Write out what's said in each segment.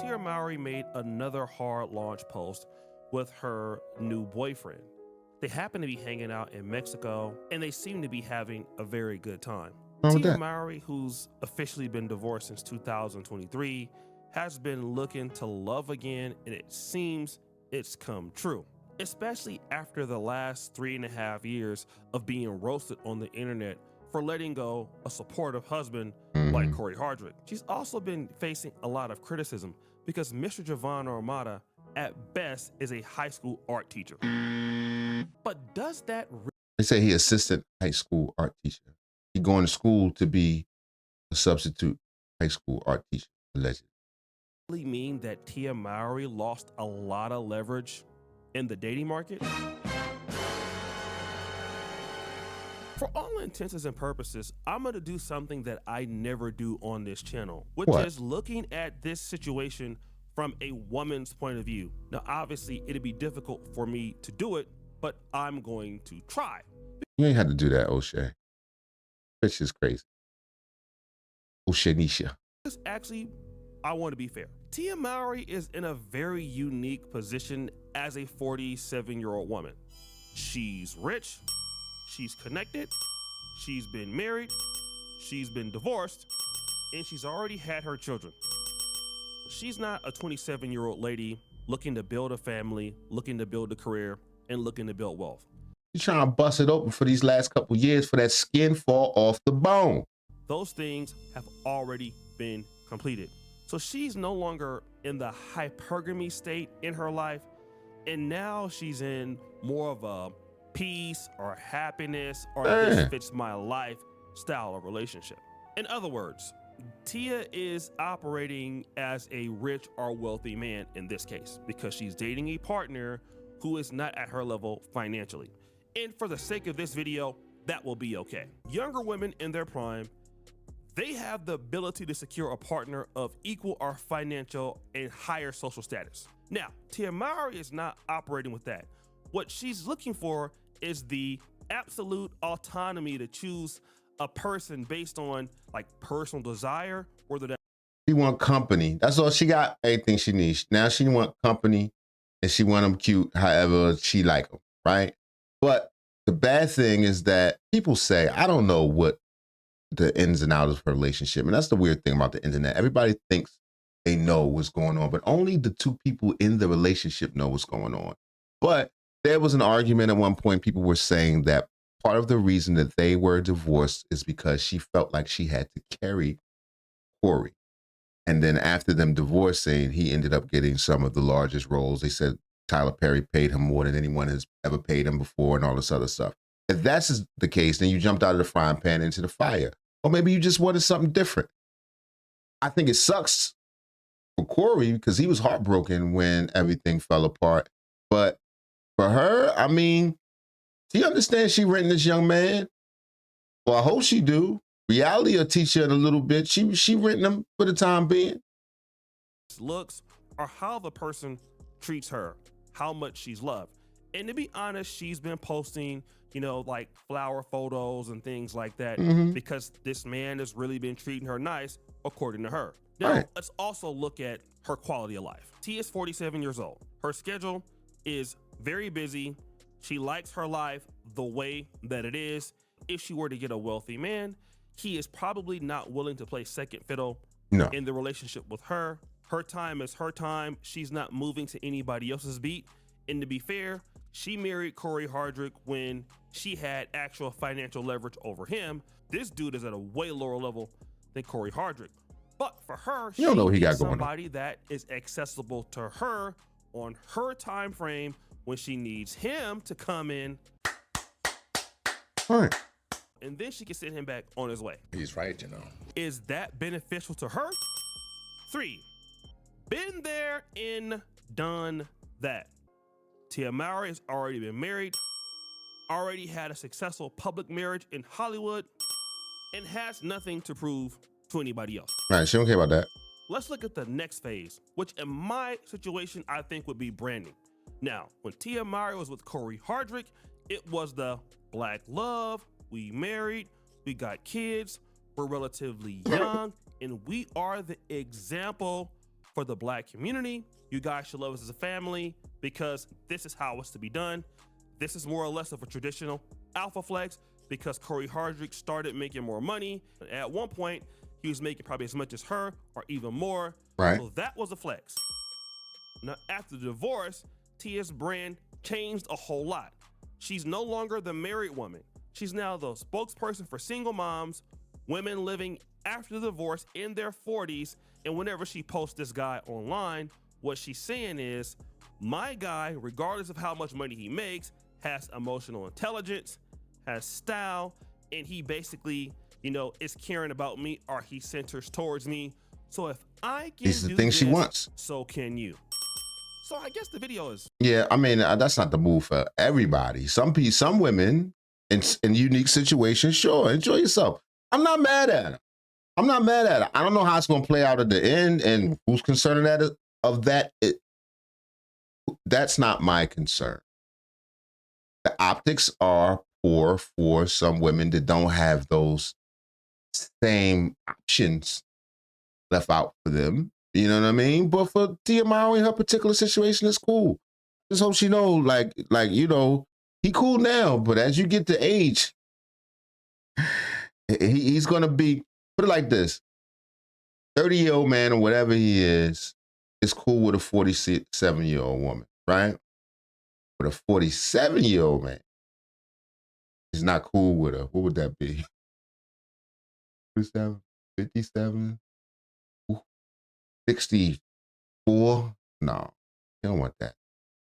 Tia Mowry made another hard launch post with her new boyfriend. They happen to be hanging out in Mexico and they seem to be having a very good time. What's wrong with Tia that? Mowry, who's officially been divorced since 2023, has been looking to love again, and it seems it's come true, especially after the last 3.5 years of being roasted on the internet for letting go a supportive husband like Cory Hardrict. She's also been facing a lot of criticism because Mr. Javon'e at best is a high school art teacher. But does that They say he assistant high school art teacher. He going to school to be a substitute high school art teacher, allegedly. really mean that Tia Mowry lost a lot of leverage in the dating market? For all intents and purposes, I'm gonna do something that I never do on this channel, which is looking at this situation from a woman's point of view. Now, obviously, it'd be difficult for me to do it, but I'm going to try. You ain't had to do that, O'Shea. Bitch is crazy. O'Shea-nisha. Because actually, I want to be fair. Tia Mowry is in a very unique position as a 47-year-old woman. She's rich, she's connected, she's been married, she's been divorced, and she's already had her children. She's not a 27-year-old lady looking to build a family, looking to build a career, and looking to build wealth. You trying to bust it open for these last couple years for that skin fall off the bone. Those things have already been completed. So she's no longer in the hypergamy state in her life, and now she's in more of a peace or happiness or this fits my life style of relationship. In other words, Tia is operating as a rich or wealthy man in this case because she's dating a partner who is not at her level financially. And for the sake of this video, that will be okay. Younger women in their prime, they have the ability to secure a partner of equal or financial and higher social status. Now, Tia Mowry is not operating with that. What she's looking for is the absolute autonomy to choose a person based on like personal desire or that she want company. That's all she got. Everything she needs. Now she want company and she want them cute however she like them, right? But the bad thing is that people say, I don't know what the ins and outs of her relationship. And that's the weird thing about the internet. Everybody thinks they know what's going on, but only the two people in the relationship know what's going on. But there was an argument at one point. People were saying that part of the reason that they were divorced is because she felt like she had to carry Cory. And then after them divorcing, he ended up getting some of the largest roles. They said Tyler Perry paid him more than anyone has ever paid him before and all this other stuff. If that's the case, then you jumped out of the frying pan into the fire. Or maybe you just wanted something different. I think it sucks for Cory because he was heartbroken when everything fell apart. But for her, I mean, she understands she renting this young man. Well, I hope she do. Reality will teach her in a little bit. She renting him for the time being. looks or how the person treats her, how much she's loved. And to be honest, she's been posting, you know, like flower photos and things like that because this man has really been treating her nice, according to her. Now, let's also look at her quality of life. Tia is 47 years old. Her schedule is very busy. She likes her life the way that it is. If she were to get a wealthy man, he is probably not willing to play second fiddle in the relationship with her. Her time is her time. She's not moving to anybody else's beat. And to be fair, she married Cory Hardrict when she had actual financial leverage over him. This dude is at a way lower level than Cory Hardrict. But for her, she needs somebody that is accessible to her on her time frame when she needs him to come in. And then she can send him back on his way. He's right, you know. Is that beneficial to her? 3, been there and done that. Tia Mowry has already been married, already had a successful public marriage in Hollywood, and has nothing to prove to anybody else. Right, she don't care about that. Let's look at the next phase, which in my situation, I think would be branding. Now, when Tia Mowry was with Cory Hardrict, it was the black love, we married, we got kids, we're relatively young, and we are the example for the Black community. You guys should love us as a family because this is how it's to be done. This is more or less of a traditional alpha flex because Cory Hardrict started making more money. At one point, he was making probably as much as her or even more. Right. So that was a flex. Now, after the divorce, Tia's brand changed a whole lot. She's no longer the married woman. She's now the spokesperson for single moms, women living after the divorce in their 40s. And whenever she posts this guy online, what she's saying is, my guy, regardless of how much money he makes, has emotional intelligence, has style, and he basically, you know, is caring about me, or he centers towards me. So if I can These are do the things she this, wants. so can you. So I guess the video is. Yeah, I mean, that's not the move for everybody. Some women in unique situations, sure, enjoy yourself. I'm not mad at it. I'm not mad at it. I don't know how it's going to play out at the end and who's concerned of that. That's not my concern. The optics are poor for some women that don't have those same options left out for them. You know what I mean? But for Tia Mowry, her particular situation is cool. Just hope she know, like, you know, he cool now, but as you get to age, he's going to be, put it like this, 30-year-old man or whatever he is cool with a 47-year-old woman, right? But a 47-year-old man is not cool with her. What would that be? 57, 57, 64? No, you don't want that.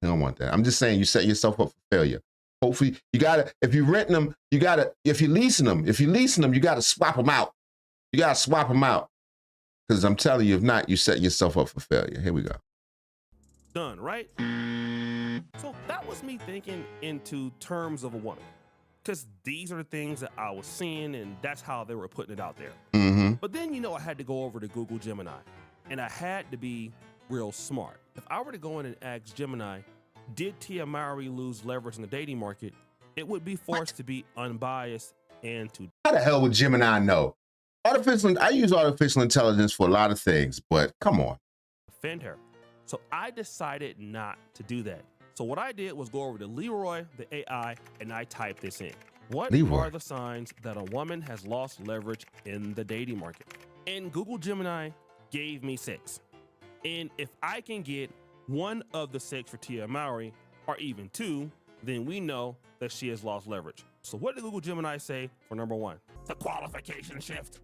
You don't want that. I'm just saying you set yourself up for failure. Hopefully, you gotta, if you're renting them, if you're leasing them, you gotta swap them out. You gotta swap them out. Because I'm telling you, if not, you set yourself up for failure. Here we go. Done, right? So that was me thinking into terms of a woman. Because these are the things that I was seeing, and that's how they were putting it out there. Mm-hmm. But then, you know, I had to go over to Google Gemini, and I had to be real smart. If I were to go in and ask Gemini, did Tia Mowry lose leverage in the dating market, it would be forced to be unbiased and to. How the hell would Gemini know? I use artificial intelligence for a lot of things, but come on. Defend her. So I decided not to do that. So what I did was go over to Leroy, the AI, and I typed this in. What are the signs that a woman has lost leverage in the dating market? And Google Gemini gave me 6. And if I can get one of the 6 for Tia Mowry, or even 2, then we know that she has lost leverage. So what did Google Gemini say for number 1? The qualification shift.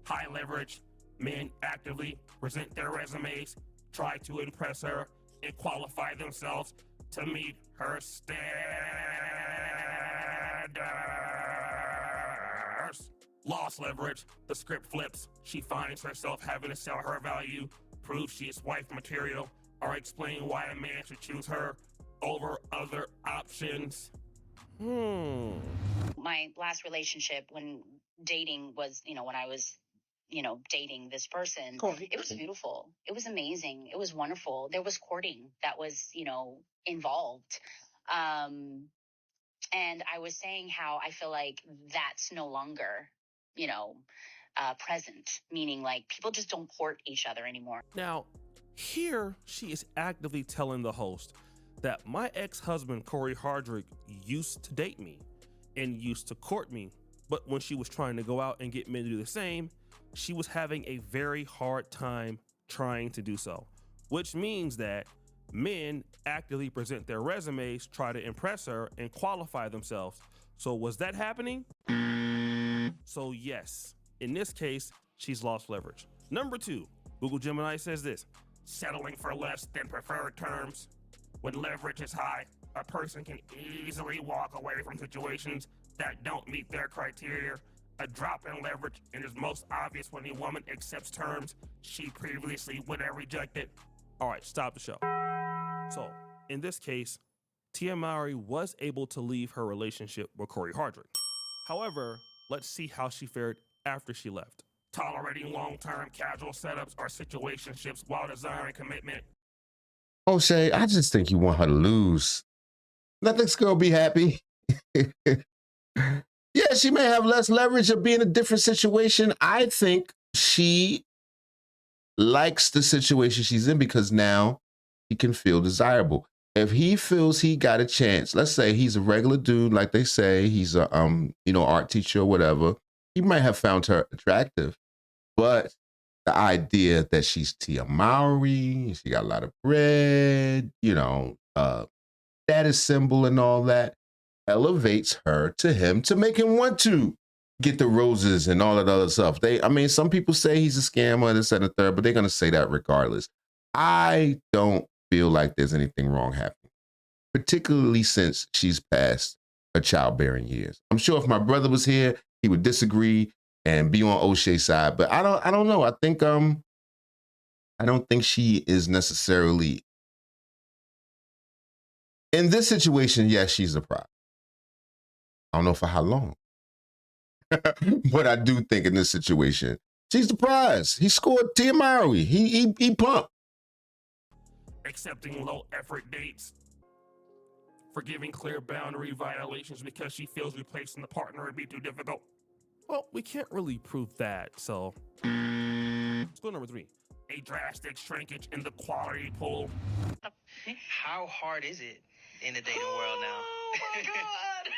High leverage. Men actively present their resumes, try to impress her, and qualify themselves to meet her standards. Lost leverage. The script flips. She finds herself having to sell her value, prove she is wife material, or explain why a man should choose her over other options. My last relationship when dating was, when I was, dating this person, it was beautiful. It was amazing. It was wonderful. There was courting that was, involved. And I was saying how I feel like that's no longer, present, meaning like people just don't court each other anymore. Now, here she is actively telling the host that my ex-husband, Cory Hardrict, used to date me and used to court me. But when she was trying to go out and get men to do the same, she was having a very hard time trying to do so, which means that men actively present their resumes, try to impress her and qualify themselves. So was that happening? So yes, in this case, she's lost leverage. Number 2, Google Gemini says this: settling for less than preferred terms. When leverage is high, a person can easily walk away from situations that don't meet their criteria. A drop in leverage is most obvious when a woman accepts terms she previously would have rejected. All right, stop the show. So, in this case, Tia Mowry was able to leave her relationship with Cory Hardrict. However, let's see how she fared after she left. Tolerating long-term casual setups or situationships while desiring commitment. O'Shea, I just think you want her to lose. Let this girl be happy. Yeah, she may have less leverage or be in a different situation. I think she likes the situation she's in because now he can feel desirable. If he feels he got a chance, let's say he's a regular dude, like they say, he's a art teacher or whatever, he might have found her attractive. But the idea that she's Tia Mowry, she got a lot of bread, status symbol and all that, elevates her to him to make him want to get the roses and all that other stuff. Some people say he's a scammer, this and the third, but they're going to say that regardless. I don't feel like there's anything wrong happening, particularly since she's past her childbearing years. I'm sure if my brother was here, he would disagree and be on O'Shea's side, but I don't know. I think I don't think she is necessarily in this situation. Yes, she's a prize. I don't know for how long, but I do think in this situation she's the prize. He scored Tia Mowry. He pumped. Accepting low effort dates, forgiving clear boundary violations because she feels replacing the partner would be too difficult. Well, we can't really prove that, so let's go number 3. A drastic shrinkage in the quality pool. How hard is it in the dating world now? Oh my God!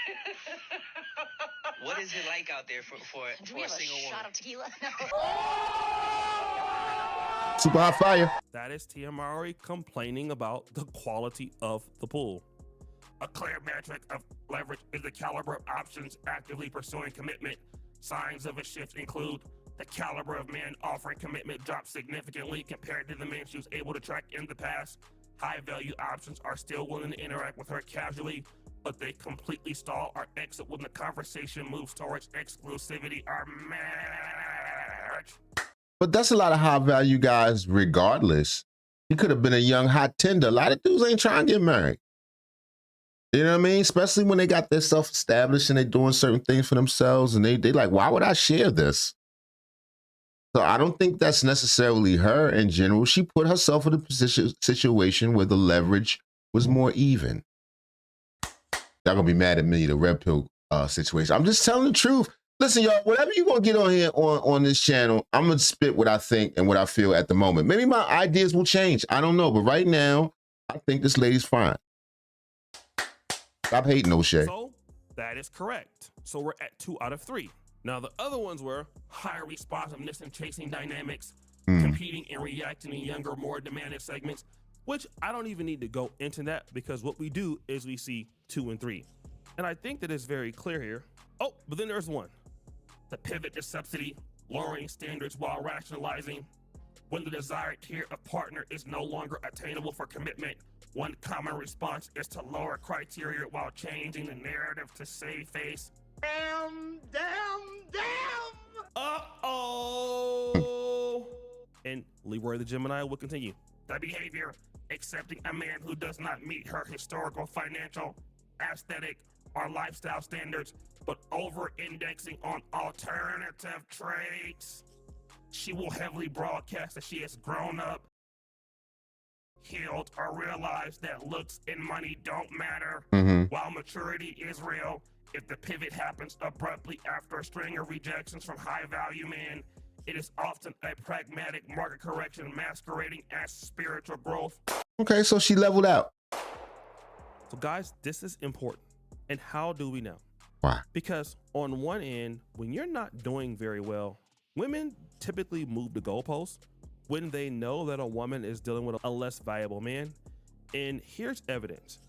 What is it like out there for a single woman? Shot of tequila? No. Super hot fire. That is Tia Mowry complaining about the quality of the pool. A clear metric of leverage is the caliber of options actively pursuing commitment. Signs of a shift include the caliber of men offering commitment drops significantly compared to the men she was able to track in the past. High value options are still willing to interact with her casually, but they completely stall or exit when the conversation moves towards exclusivity or marriage. But that's a lot of high value guys regardless. He could have been a young hot tender. A lot of dudes ain't trying to get married. You know what I mean? Especially when they got their stuff established and they doing certain things for themselves and they like, why would I share this? So I don't think that's necessarily her in general. She put herself in a situation where the leverage was more even. Y'all gonna be mad at me, the red pill situation. I'm just telling the truth. Listen, y'all, whatever you're gonna get on here on this channel, I'm gonna spit what I think and what I feel at the moment. Maybe my ideas will change. I don't know, but right now, I think this lady's fine. Stop hating, O'Shea. So that is correct. So we're at 2 out of 3. Now the other ones were higher responsiveness and chasing dynamics, competing and reacting in younger, more demanding segments, which I don't even need to go into that because what we do is we see 2 and 3. And I think that it's very clear here. Oh, but then there's 1. The pivot to subsidy, lowering standards while rationalizing. When the desired tier of partner is no longer attainable for commitment, one common response is to lower criteria while changing the narrative to save face. Damn. Uh-oh. And Leroy the Gemini will continue. The behavior, accepting a man who does not meet her historical, financial, aesthetic, or lifestyle standards, but over-indexing on alternative traits. She will heavily broadcast that she has grown up, healed, or realized that looks and money don't matter, while maturity is real. If the pivot happens abruptly after a string of rejections from high-value men, it is often a pragmatic market correction masquerading as spiritual growth. Okay, so she leveled out. So guys, this is important. And how do we know? Why? Because on one end, when you're not doing very well, women typically move the goalposts when they know that a woman is dealing with a less valuable man. And here's evidence.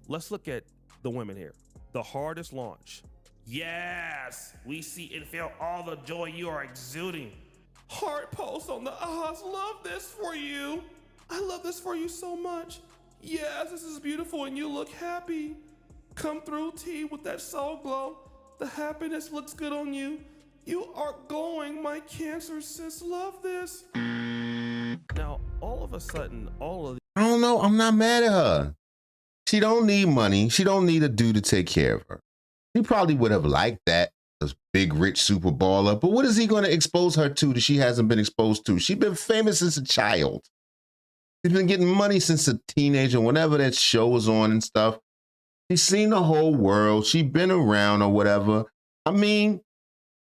Let's look at the women here. The hardest launch. Yes, we see and feel all the joy you are exuding. Heart post on the ahas. Love this for you. I love this for you so much. Yes, this is beautiful and you look happy. Come through, T, with that soul glow. The happiness looks good on you. You are glowing, my Cancer sis. Love this. Now, all of a sudden, all of I don't know. I'm not mad at her. She don't need money. She don't need a dude to take care of her. He probably would have liked that, this big, rich super baller. But what is he going to expose her to that she hasn't been exposed to? She's been famous since a child. She's been getting money since a teenager, whenever that show was on and stuff. She's seen the whole world. She's been around or whatever. I mean,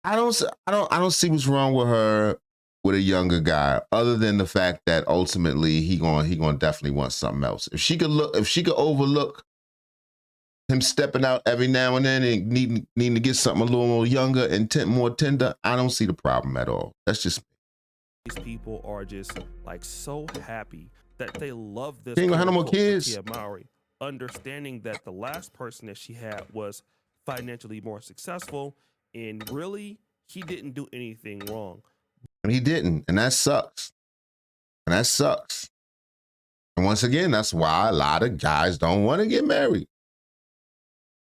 I don't see what's wrong with her with a younger guy, other than the fact that ultimately he gonna definitely want something else. If she could overlook him stepping out every now and then and needing to get something a little more younger and more tender, I don't see the problem at all. That's just me. These people are just like so happy that they love this. She ain't gonna have no more kids. Tia Mowry, understanding that the last person that she had was financially more successful, and really he didn't do anything wrong. And he didn't, and that sucks. And that sucks. And once again, that's why a lot of guys don't want to get married.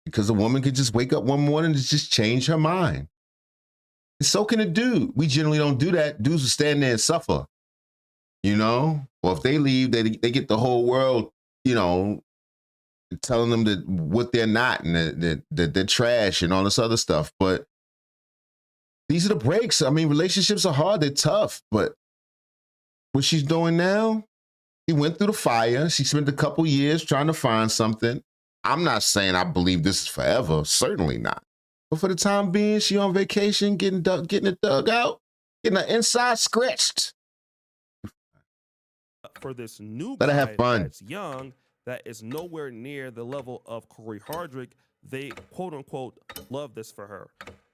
Because a woman could just wake up one morning and just change her mind. And so can a dude. We generally don't do that. Dudes will stand there and suffer. You know? Or if they leave, they get the whole world, you know, telling them that what they're not and that they're trash and all this other stuff. But these are the breaks. I mean, relationships are hard. They're tough. But what she's doing now, she went through the fire. She spent a couple years trying to find something. I'm not saying I believe this is forever. Certainly not. But for the time being, she on vacation, getting it dug out, getting her inside scratched. For this new Let her guy have fun. that's young, that is nowhere near the level of Cory Hardrict, they quote unquote love this for her.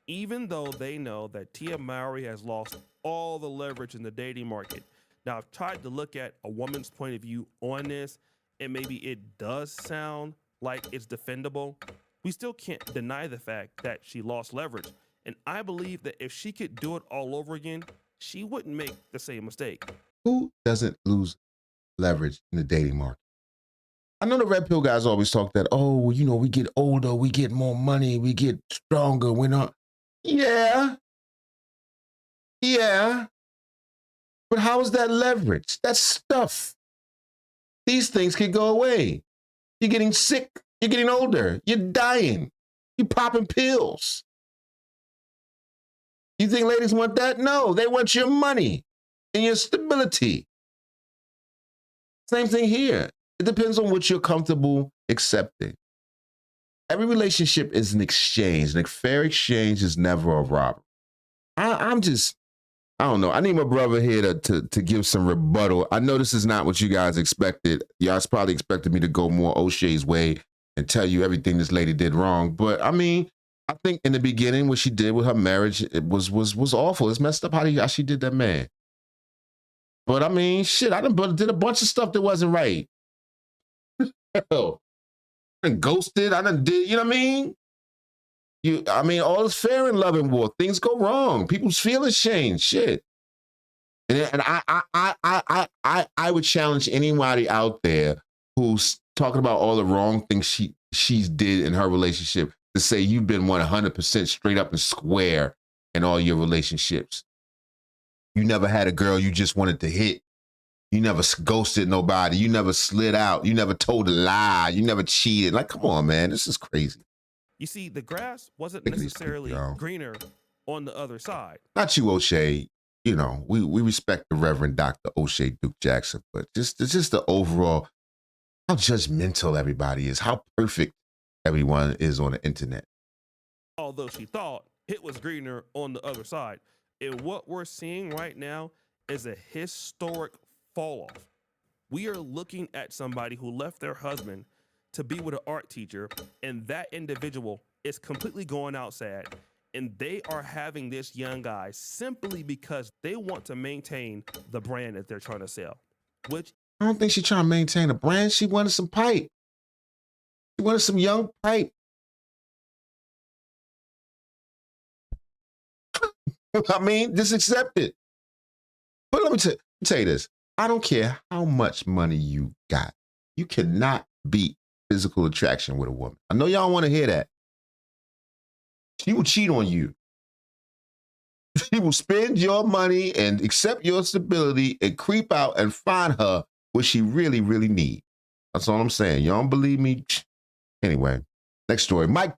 Even though they know that Tia Mowry has lost all the leverage in the dating market. Now, I've tried to look at a woman's point of view on this, and maybe it does sound like it's defendable. We still can't deny the fact that she lost leverage. And I believe that if she could do it all over again, she wouldn't make the same mistake. Who doesn't lose leverage in the dating market? I know the red pill guys always talk that, oh, you know, we get older, we get more money, we get stronger, we're not. Yeah. But how is that leverage? That's stuff. These things can go away. You're getting sick. You're getting older. You're dying. You're popping pills. You think ladies want that? No, they want your money and your stability. Same thing here. It depends on what you're comfortable accepting. Every relationship is an exchange, and a fair exchange is never a robbery. I don't know. I need my brother here to give some rebuttal. I know this is not what you guys expected. Y'all probably expected me to go more O'Shea's way and tell you everything this lady did wrong. But I mean, I think in the beginning, what she did with her marriage, it was awful. It's messed up how she did that man. But I mean, shit, I did a bunch of stuff that wasn't right. Hell, I done ghosted. I done did, you know what I mean? All is fair in love and war. Things go wrong. People's feelings change. Shit. And I would challenge anybody out there who's talking about all the wrong things she's did in her relationship to say you've been 100% straight up and square in all your relationships. You never had a girl you just wanted to hit. You never ghosted nobody. You never slid out. You never told a lie. You never cheated. Like, come on, man. This is crazy. You see, the grass wasn't necessarily greener on the other side. Not you, O'Shea. You know, we respect the Reverend Dr. O'Shea Duke Jackson, but just the overall, how judgmental everybody is, how perfect everyone is on the internet. Although she thought it was greener on the other side. And what we're seeing right now is a historic fall off. We are looking at somebody who left their husband to be with an art teacher, and that individual is completely going out sad. And they are having this young guy simply because they want to maintain the brand that they're trying to sell. Which I don't think she's trying to maintain a brand. She wanted some pipe. She wanted some young pipe. I mean, just accept it. But let me tell you this. I don't care how much money you got. You cannot beat physical attraction with a woman. I know y'all want to hear that. She will cheat on you. She will spend your money and accept your stability and creep out and find her what she really, really needs. That's all I'm saying. Y'all don't believe me? Anyway, next story. Mike